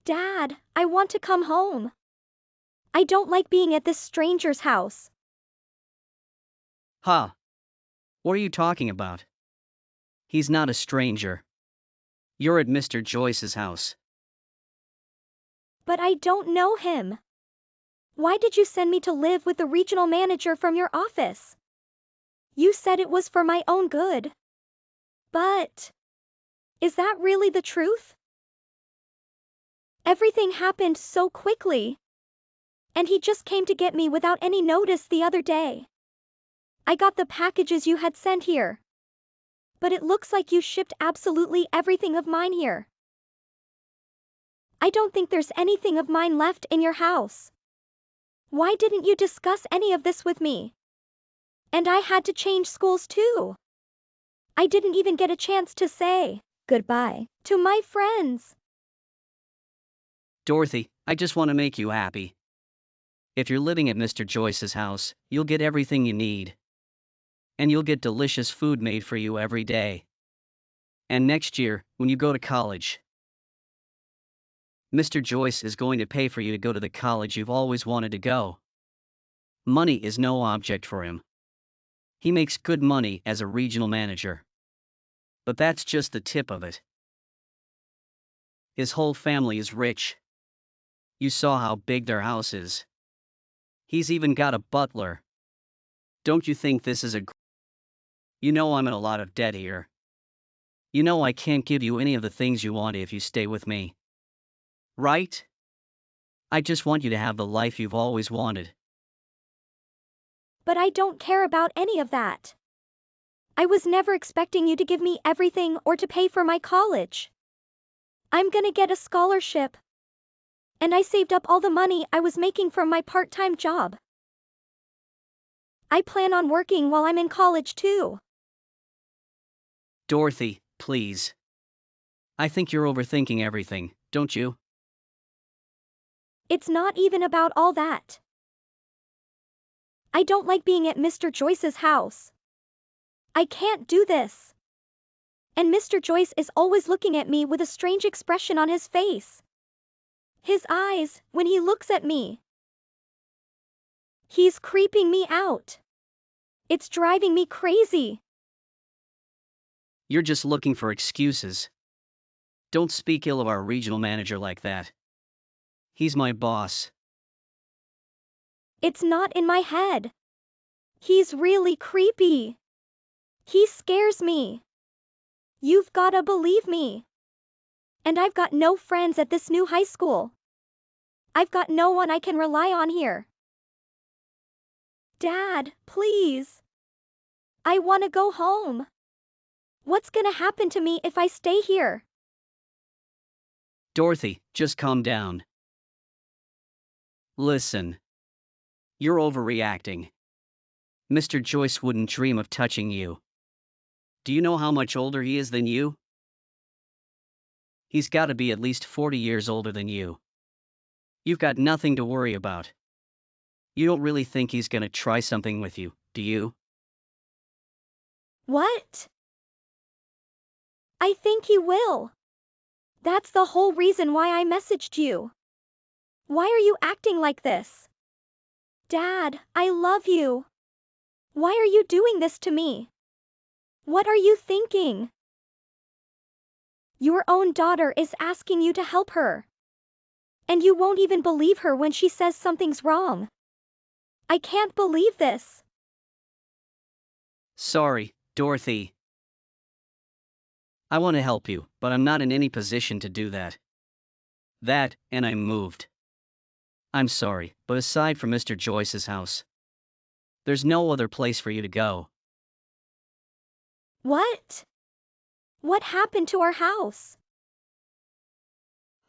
Dad, I want to come home. I don't like being at this stranger's house. Huh? What are you talking about? He's not a stranger. You're at Mr. Joyce's house. But I don't know him. Why did you send me to live with the regional manager from your office? You said it was for my own good. But is that really the truth? Everything happened so quickly. And he just came to get me without any notice the other day. I got the packages you had sent here. But it looks like you shipped absolutely everything of mine here. I don't think there's anything of mine left in your house. Why didn't you discuss any of this with me? And I had to change schools too. I didn't even get a chance to say goodbye to my friends. Dorothy, I just want to make you happy. If you're living at Mr. Joyce's house, you'll get everything you need. And you'll get delicious food made for you every day. And next year, when you go to college, Mr. Joyce is going to pay for you to go to the college you've always wanted to go. Money is no object for him. He makes good money as a regional manager. But that's just the tip of it. His whole family is rich. You saw how big their house is. He's even got a butler. Don't you think this is You know I'm in a lot of debt here. You know I can't give you any of the things you want if you stay with me. Right? I just want you to have the life you've always wanted. But I don't care about any of that. I was never expecting you to give me everything or to pay for my college. I'm gonna get a scholarship. And I saved up all the money I was making from my part-time job. I plan on working while I'm in college too. Dorothy, please. I think you're overthinking everything, don't you? It's not even about all that. I don't like being at Mr. Joyce's house. I can't do this. And Mr. Joyce is always looking at me with a strange expression on his face. His eyes, when he looks at me. He's creeping me out. It's driving me crazy. You're just looking for excuses. Don't speak ill of our regional manager like that. He's my boss. It's not in my head. He's really creepy. He scares me. You've gotta believe me. And I've got no friends at this new high school. I've got no one I can rely on here. Dad, please. I want to go home. What's gonna happen to me if I stay here? Dorothy, just calm down. Listen. You're overreacting. Mr. Joyce wouldn't dream of touching you. Do you know how much older he is than you? He's got to be at least 40 years older than you. You've got nothing to worry about. You don't really think he's gonna try something with you, do you? What? I think he will. That's the whole reason why I messaged you. Why are you acting like this? Dad, I love you. Why are you doing this to me? What are you thinking? Your own daughter is asking you to help her. And you won't even believe her when she says something's wrong. I can't believe this. Sorry, Dorothy. I want to help you, but I'm not in any position to do that. And I'm moved. I'm sorry, but aside from Mr. Joyce's house, there's no other place for you to go. What? What happened to our house?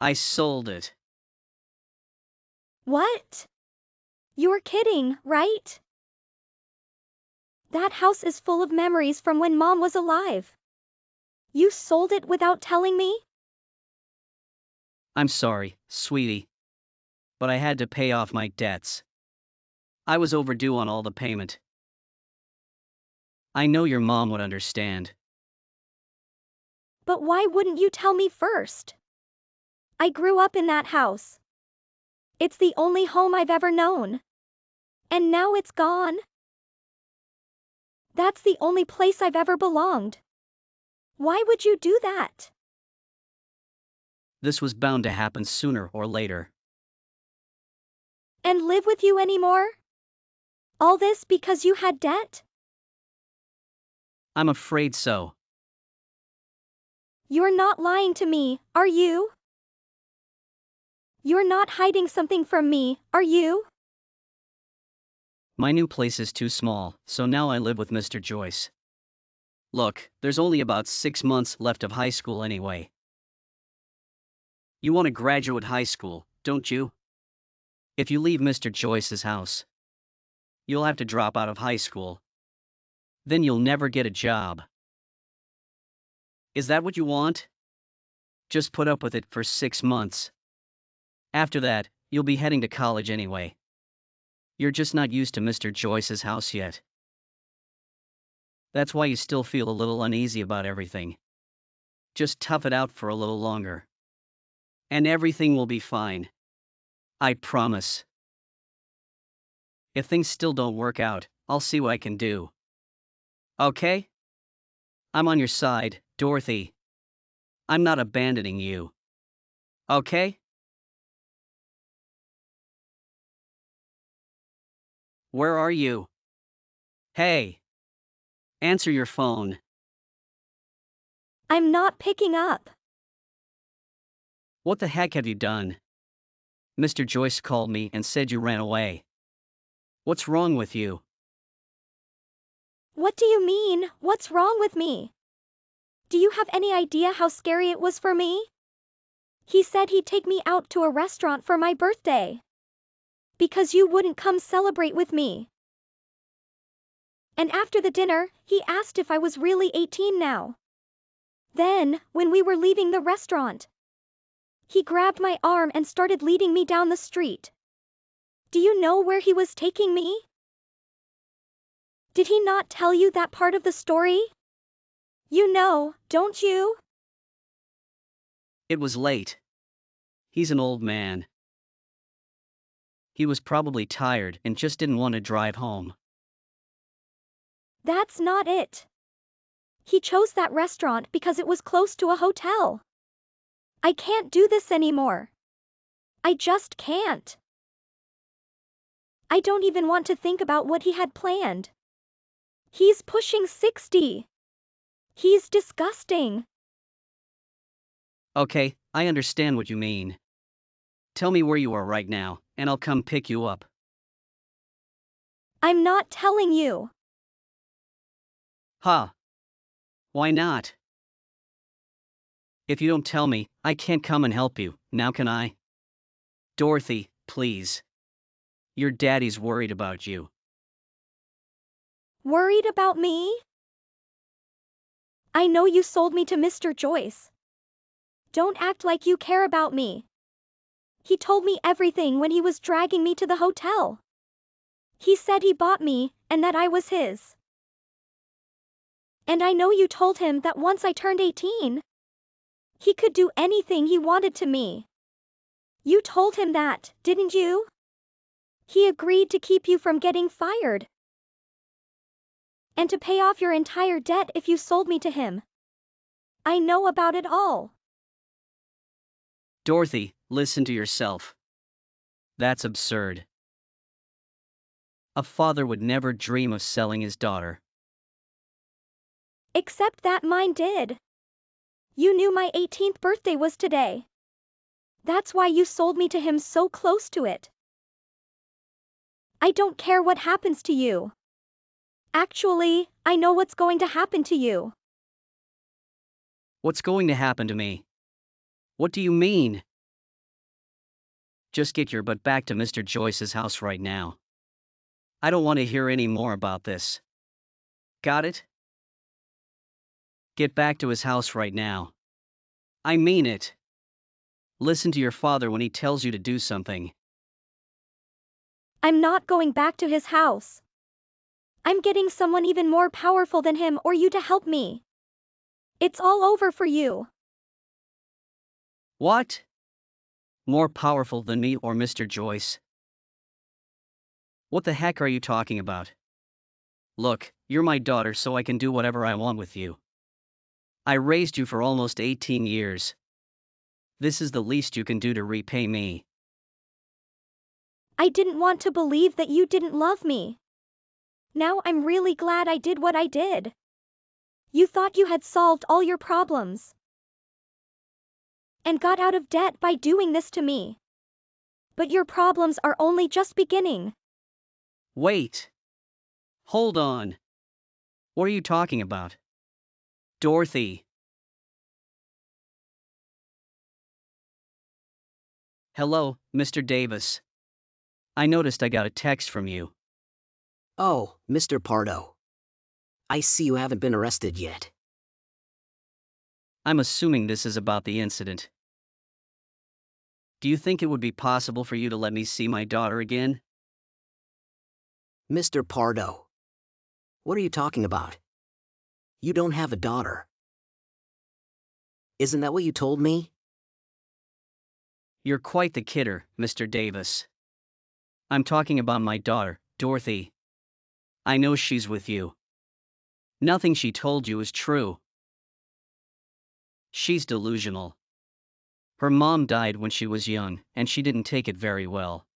I sold it. What? You're kidding, right? That house is full of memories from when Mom was alive. You sold it without telling me? I'm sorry, sweetie. But I had to pay off my debts. I was overdue on all the payment. I know your mom would understand. But why wouldn't you tell me first? I grew up in that house. It's the only home I've ever known. And now it's gone. That's the only place I've ever belonged. Why would you do that? This was bound to happen sooner or later. And live with you anymore? All this because you had debt? I'm afraid so. You're not lying to me, are you? You're not hiding something from me, are you? My new place is too small, so now I live with Mr. Joyce. Look, there's only about 6 months left of high school anyway. You want to graduate high school, don't you? If you leave Mr. Joyce's house, you'll have to drop out of high school. Then you'll never get a job. Is that what you want? Just put up with it for 6 months. After that, you'll be heading to college anyway. You're just not used to Mr. Joyce's house yet. That's why you still feel a little uneasy about everything. Just tough it out for a little longer. And everything will be fine. I promise. If things still don't work out, I'll see what I can do. Okay? I'm on your side, Dorothy. I'm not abandoning you. Okay? Where are you? Hey! Answer your phone. I'm not picking up. What the heck have you done? Mr. Joyce called me and said you ran away. What's wrong with you? What do you mean, what's wrong with me? Do you have any idea how scary it was for me? He said he'd take me out to a restaurant for my birthday. Because you wouldn't come celebrate with me. And after the dinner, he asked if I was really 18 now. Then, when we were leaving the restaurant, he grabbed my arm and started leading me down the street. Do you know where he was taking me? Did he not tell you that part of the story? You know, don't you? It was late. He's an old man. He was probably tired and just didn't want to drive home. That's not it. He chose that restaurant because it was close to a hotel. I can't do this anymore. I just can't. I don't even want to think about what he had planned. He's pushing 60. He's disgusting. Okay, I understand what you mean. Tell me where you are right now, and I'll come pick you up. I'm not telling you. Huh? Why not? If you don't tell me, I can't come and help you, now can I? Dorothy, please. Your daddy's worried about you. Worried about me? I know you sold me to Mr. Joyce. Don't act like you care about me. He told me everything when he was dragging me to the hotel. He said he bought me, and that I was his. And I know you told him that once I turned 18, he could do anything he wanted to me. You told him that, didn't you? He agreed to keep you from getting fired. And to pay off your entire debt if you sold me to him. I know about it all. Dorothy, listen to yourself. That's absurd. A father would never dream of selling his daughter. Except that mine did. You knew my 18th birthday was today. That's why you sold me to him so close to it. I don't care what happens to you. Actually, I know what's going to happen to you. What's going to happen to me? What do you mean? Just get your butt back to Mr. Joyce's house right now. I don't want to hear any more about this. Got it? Get back to his house right now. I mean it. Listen to your father when he tells you to do something. I'm not going back to his house. I'm getting someone even more powerful than him or you to help me. It's all over for you. What? More powerful than me or Mr. Joyce. What the heck are you talking about? Look, you're my daughter, so I can do whatever I want with you. I raised you for almost 18 years. This is the least you can do to repay me. I didn't want to believe that you didn't love me. Now I'm really glad I did what I did. You thought you had solved all your problems and got out of debt by doing this to me. But your problems are only just beginning. Wait. Hold on. What are you talking about? Dorothy. Hello, Mr. Davis. I noticed I got a text from you. Oh, Mr. Pardo. I see you haven't been arrested yet. I'm assuming this is about the incident. Do you think it would be possible for you to let me see my daughter again? Mr. Pardo. What are you talking about? You don't have a daughter. Isn't that what you told me? You're quite the kidder, Mr. Davis. I'm talking about my daughter, Dorothy. I know she's with you. Nothing she told you is true. She's delusional. Her mom died when she was young, and she didn't take it very well.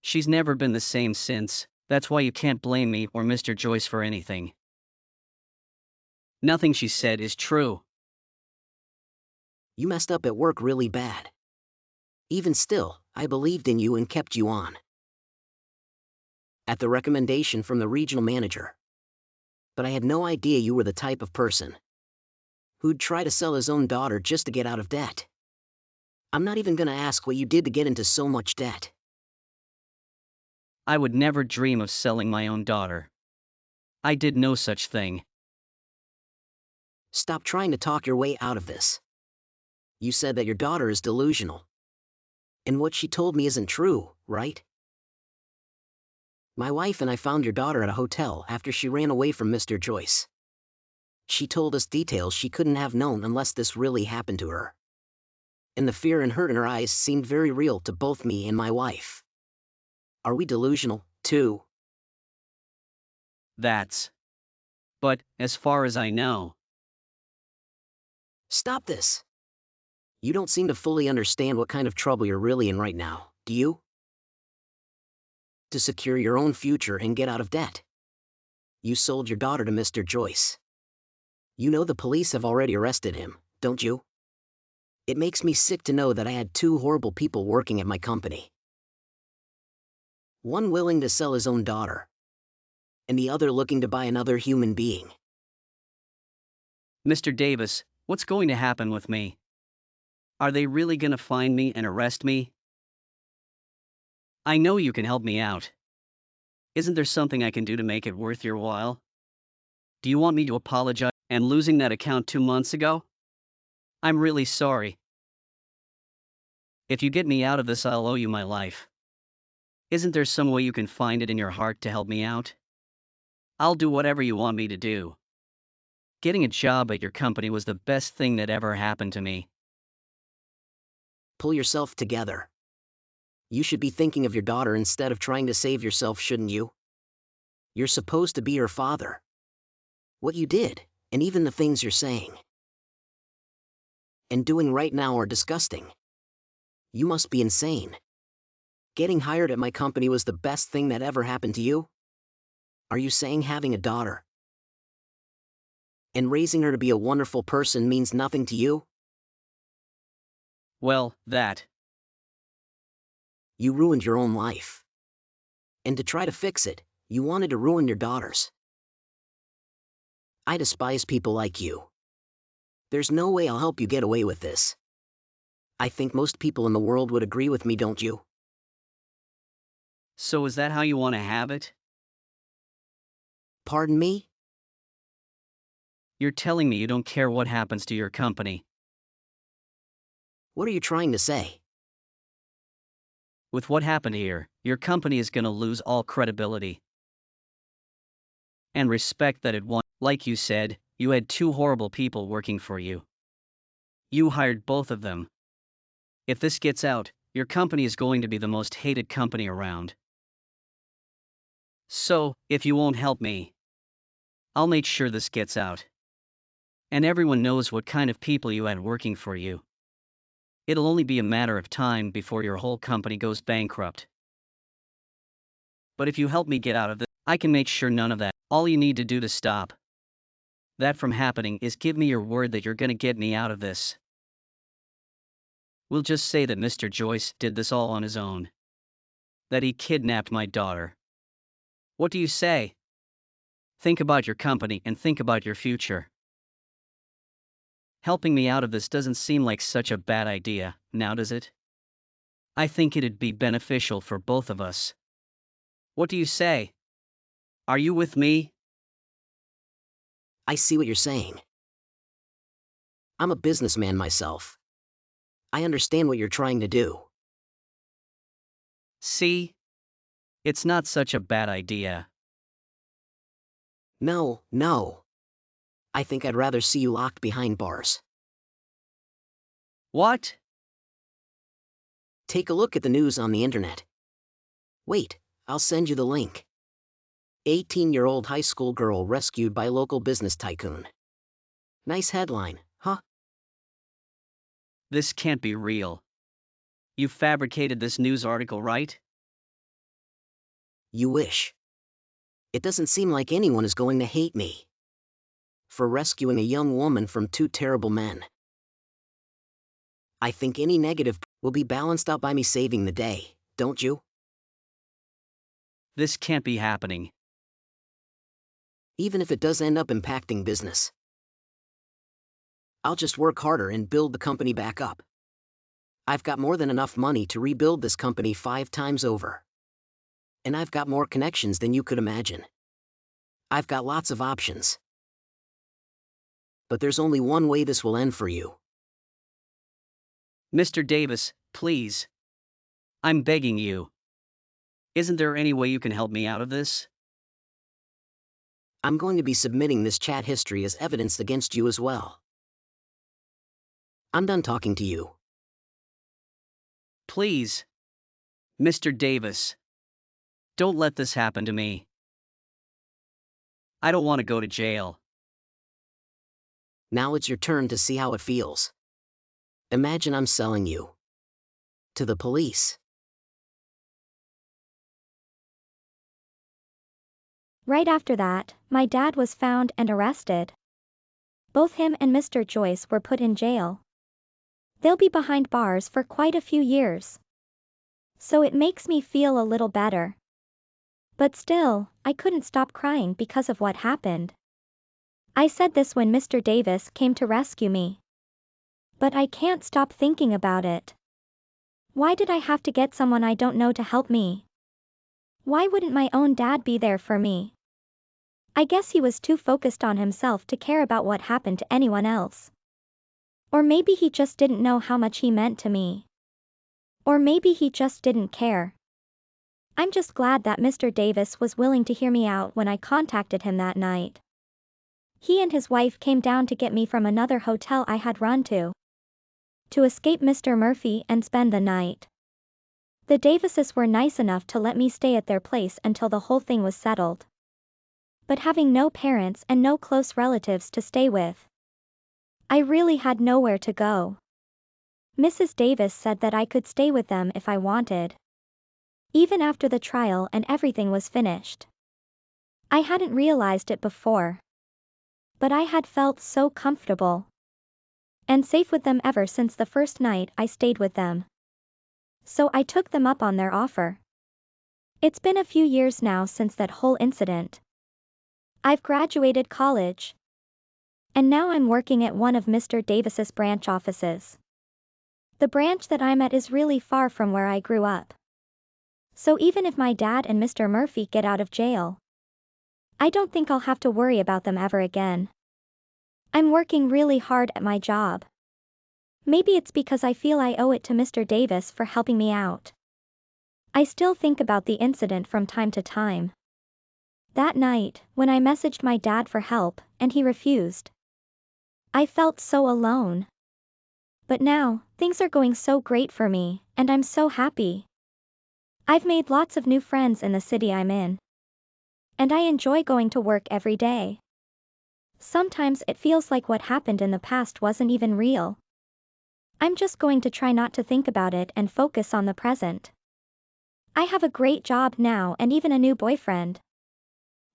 She's never been the same since. That's why you can't blame me or Mr. Joyce for anything. Nothing she said is true. You messed up at work really bad. Even still, I believed in you and kept you on. At the recommendation from the regional manager. But I had no idea you were the type of person who'd try to sell his own daughter just to get out of debt. I'm not even gonna ask what you did to get into so much debt. I would never dream of selling my own daughter. I did no such thing. Stop trying to talk your way out of this. You said that your daughter is delusional. And what she told me isn't true, right? My wife and I found your daughter at a hotel after she ran away from Mr. Joyce. She told us details she couldn't have known unless this really happened to her. And the fear and hurt in her eyes seemed very real to both me and my wife. Are we delusional, too? But, as far as I know. Stop this. You don't seem to fully understand what kind of trouble you're really in right now, do you? To secure your own future and get out of debt. You sold your daughter to Mr. Joyce. You know the police have already arrested him, don't you? It makes me sick to know that I had two horrible people working at my company. One willing to sell his own daughter, and the other looking to buy another human being. Mr. Davis, what's going to happen with me? Are they really gonna find me and arrest me? I know you can help me out. Isn't there something I can do to make it worth your while? Do you want me to apologize and losing that account 2 months ago? I'm really sorry. If you get me out of this, I'll owe you my life. Isn't there some way you can find it in your heart to help me out? I'll do whatever you want me to do. Getting a job at your company was the best thing that ever happened to me. Pull yourself together. You should be thinking of your daughter instead of trying to save yourself, shouldn't you? You're supposed to be her father. What you did, and even the things you're saying and doing right now are disgusting. You must be insane. Getting hired at my company was the best thing that ever happened to you? Are you saying having a daughter and raising her to be a wonderful person means nothing to you? Well, You ruined your own life. And to try to fix it, you wanted to ruin your daughter's. I despise people like you. There's no way I'll help you get away with this. I think most people in the world would agree with me, don't you? So is that how you want to have it? Pardon me? You're telling me you don't care what happens to your company. What are you trying to say? With what happened here, your company is gonna lose all credibility and respect that it won. Like you said, you had two horrible people working for you. You hired both of them. If this gets out, your company is going to be the most hated company around. So, if you won't help me, I'll make sure this gets out. And everyone knows what kind of people you had working for you. It'll only be a matter of time before your whole company goes bankrupt. But if you help me get out of this, I can make sure none of that. All you need to do to stop that from happening is give me your word that you're gonna get me out of this. We'll just say that Mr. Joyce did this all on his own. That he kidnapped my daughter. What do you say? Think about your company and think about your future. Helping me out of this doesn't seem like such a bad idea, now does it? I think it'd be beneficial for both of us. What do you say? Are you with me? I see what you're saying. I'm a businessman myself. I understand what you're trying to do. See? It's not such a bad idea. No. I think I'd rather see you locked behind bars. What? Take a look at the news on the internet. Wait, I'll send you the link. 18-year-old high school girl rescued by local business tycoon. Nice headline, huh? This can't be real. You fabricated this news article, right? You wish. It doesn't seem like anyone is going to hate me for rescuing a young woman from two terrible men. I think any negative will be balanced out by me saving the day, don't you? This can't be happening. Even if it does end up impacting business. I'll just work harder and build the company back up. I've got more than enough money to rebuild this company 5 times over. And I've got more connections than you could imagine. I've got lots of options. But there's only one way this will end for you. Mr. Davis, please. I'm begging you. Isn't there any way you can help me out of this? I'm going to be submitting this chat history as evidence against you as well. I'm done talking to you. Please. Mr. Davis. Don't let this happen to me. I don't want to go to jail. Now it's your turn to see how it feels. Imagine I'm selling you to the police. Right after that, my dad was found and arrested. Both him and Mr. Joyce were put in jail. They'll be behind bars for quite a few years. So it makes me feel a little better. But still, I couldn't stop crying because of what happened. I said this when Mr. Davis came to rescue me. But I can't stop thinking about it. Why did I have to get someone I don't know to help me? Why wouldn't my own dad be there for me? I guess he was too focused on himself to care about what happened to anyone else. Or maybe he just didn't know how much he meant to me. Or maybe he just didn't care. I'm just glad that Mr. Davis was willing to hear me out when I contacted him that night. He and his wife came down to get me from another hotel I had run to escape Mr. Murphy and spend the night. The Davises were nice enough to let me stay at their place until the whole thing was settled. But having no parents and no close relatives to stay with, I really had nowhere to go. Mrs. Davis said that I could stay with them if I wanted, even after the trial and everything was finished. I hadn't realized it before, but I had felt so comfortable and safe with them ever since the first night I stayed with them. So I took them up on their offer. It's been a few years now since that whole incident. I've graduated college, and now I'm working at one of Mr. Davis's branch offices. The branch that I'm at is really far from where I grew up. So even if my dad and Mr. Murphy get out of jail, I don't think I'll have to worry about them ever again. I'm working really hard at my job. Maybe it's because I feel I owe it to Mr. Davis for helping me out. I still think about the incident from time to time. That night, when I messaged my dad for help and he refused, I felt so alone. But now, things are going so great for me, and I'm so happy. I've made lots of new friends in the city I'm in. And I enjoy going to work every day. Sometimes it feels like what happened in the past wasn't even real. I'm just going to try not to think about it and focus on the present. I have a great job now and even a new boyfriend.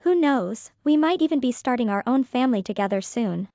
Who knows, we might even be starting our own family together soon.